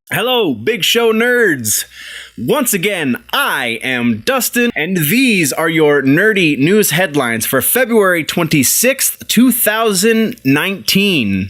Hello, Big Show nerds! Once again, I am Dustin, and these are your nerdy news headlines for February 26th, 2019.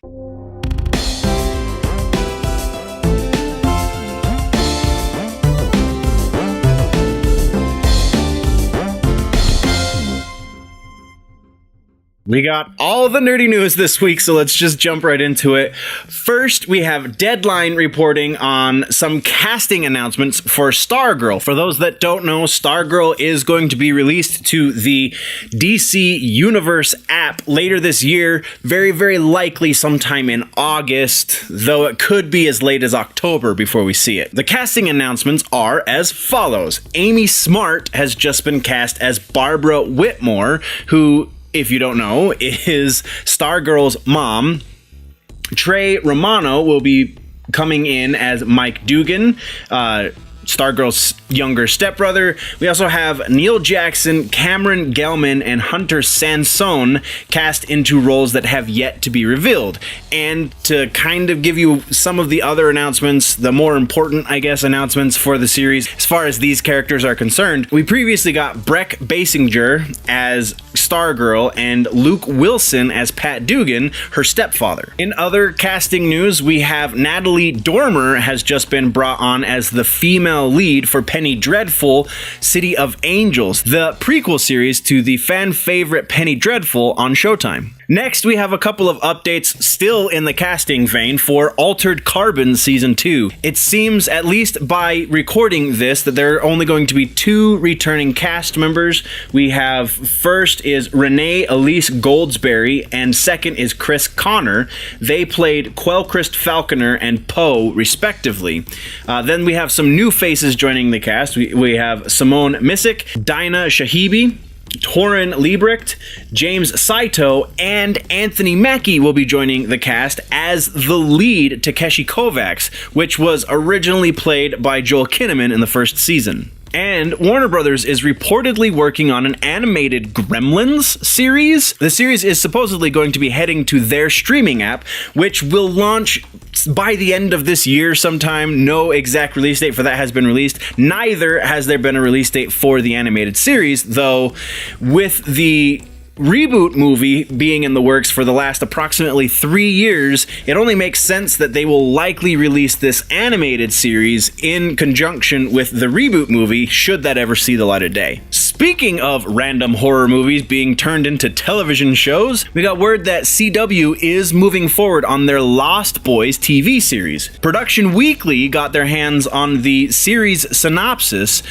We got all the nerdy news this week, so let's just jump right into it. First, we have Deadline reporting on some casting announcements for Stargirl. For those that don't know, Stargirl is going to be released to the DC Universe app later this year, very, very likely sometime in August, though it could be as late as October before we see it. The casting announcements are as follows. Amy Smart has just been cast as Barbara Whitmore, who, if you don't know, is Stargirl's mom. Trey Romano will be coming in as Mike Dugan, Stargirl's younger stepbrother. We also have Neil Jackson, Cameron Gelman, and Hunter Sansone cast into roles that have yet to be revealed. And to kind of give you some of the other announcements, the more important, I guess, announcements for the series, as far as these characters are concerned, we previously got Breck Basinger as Stargirl and Luke Wilson as Pat Dugan, her stepfather. In other casting news, we have Natalie Dormer has just been brought on as the female lead for Penny Dreadful, City of Angels, the prequel series to the fan favorite Penny Dreadful on Showtime. Next, we have a couple of updates still in the casting vein for Altered Carbon Season 2. It seems, at least by recording this, that there are only going to be 2 returning cast members. We have, first is Renee Elise Goldsberry, and second is Chris Connor. They played Quellcrist Falconer and Poe, respectively. Then we have some new faces joining the cast. We have Simone Missick, Dinah Shahibi, Torin Liebrecht, James Saito, and Anthony Mackie will be joining the cast as the lead Takeshi Kovacs, which was originally played by Joel Kinnaman in the first season. And Warner Brothers is reportedly working on an animated Gremlins series. The series is supposedly going to be heading to their streaming app, which will launch by the end of this year sometime. No exact release date for that has been released. Neither has there been a release date for the animated series, though with the reboot movie being in the works for the last approximately 3 years, it only makes sense that they will likely release this animated series in conjunction with the reboot movie, should that ever see the light of day. Speaking of random horror movies being turned into television shows, we got word that CW is moving forward on their Lost Boys TV series. Production Weekly got their hands on the series synopsis,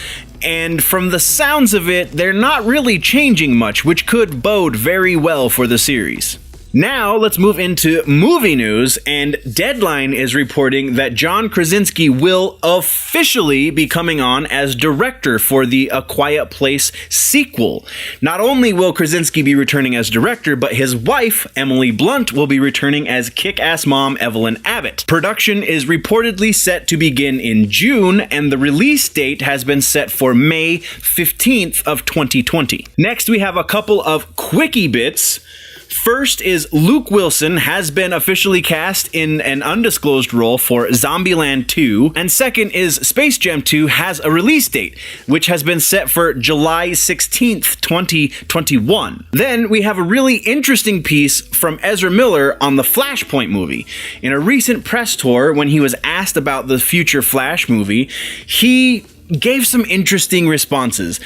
and from the sounds of it, they're not really changing much, which could bode very well for the series. Now, let's move into movie news, and Deadline is reporting that John Krasinski will officially be coming on as director for the A Quiet Place sequel. Not only will Krasinski be returning as director, but his wife, Emily Blunt, will be returning as kick-ass mom Evelyn Abbott. Production is reportedly set to begin in June, and the release date has been set for May 15th of 2020. Next, we have a couple of quickie bits. First is Luke Wilson has been officially cast in an undisclosed role for Zombieland 2, and second is Space Jam 2 has a release date, which has been set for July 16th, 2021. Then we have a really interesting piece from Ezra Miller on the Flashpoint movie. In a recent press tour, when he was asked about the future Flash movie, he gave some interesting responses.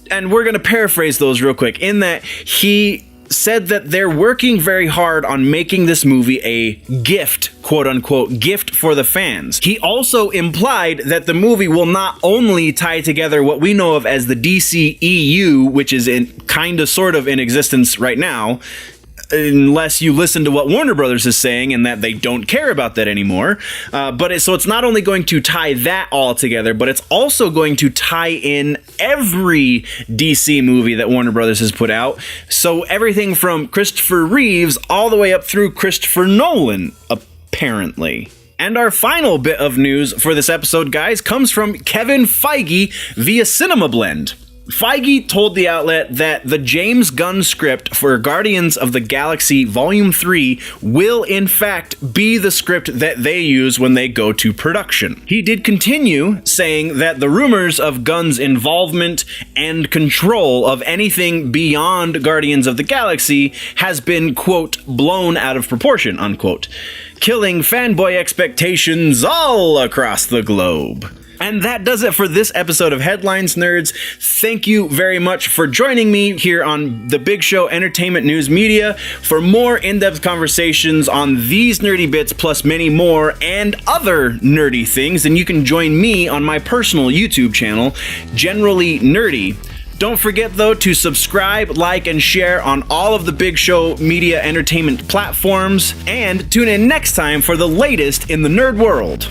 And we're going to paraphrase those real quick, in that he said that they're working very hard on making this movie a gift, quote unquote, gift for the fans. He also implied that the movie will not only tie together what we know of as the DCEU, which is kind of sort of in existence right now, unless you listen to what Warner Brothers is saying and that they don't care about that anymore. So it's not only going to tie that all together, but it's also going to tie in every DC movie that Warner Brothers has put out. So everything from Christopher Reeves all the way up through Christopher Nolan, apparently. And our final bit of news for this episode, guys, comes from Kevin Feige via CinemaBlend. Feige told the outlet that the James Gunn script for Guardians of the Galaxy Volume 3 will in fact be the script that they use when they go to production. He did continue saying that the rumors of Gunn's involvement and control of anything beyond Guardians of the Galaxy has been, quote, blown out of proportion, unquote, killing fanboy expectations all across the globe. And that does it for this episode of Headlines Nerds. Thank you very much for joining me here on The Big Show Entertainment News Media for more in-depth conversations on these nerdy bits plus many more and other nerdy things. And you can join me on my personal YouTube channel, Generally Nerdy. Don't forget, though, to subscribe, like, and share on all of the Big Show media entertainment platforms. And tune in next time for the latest in the nerd world.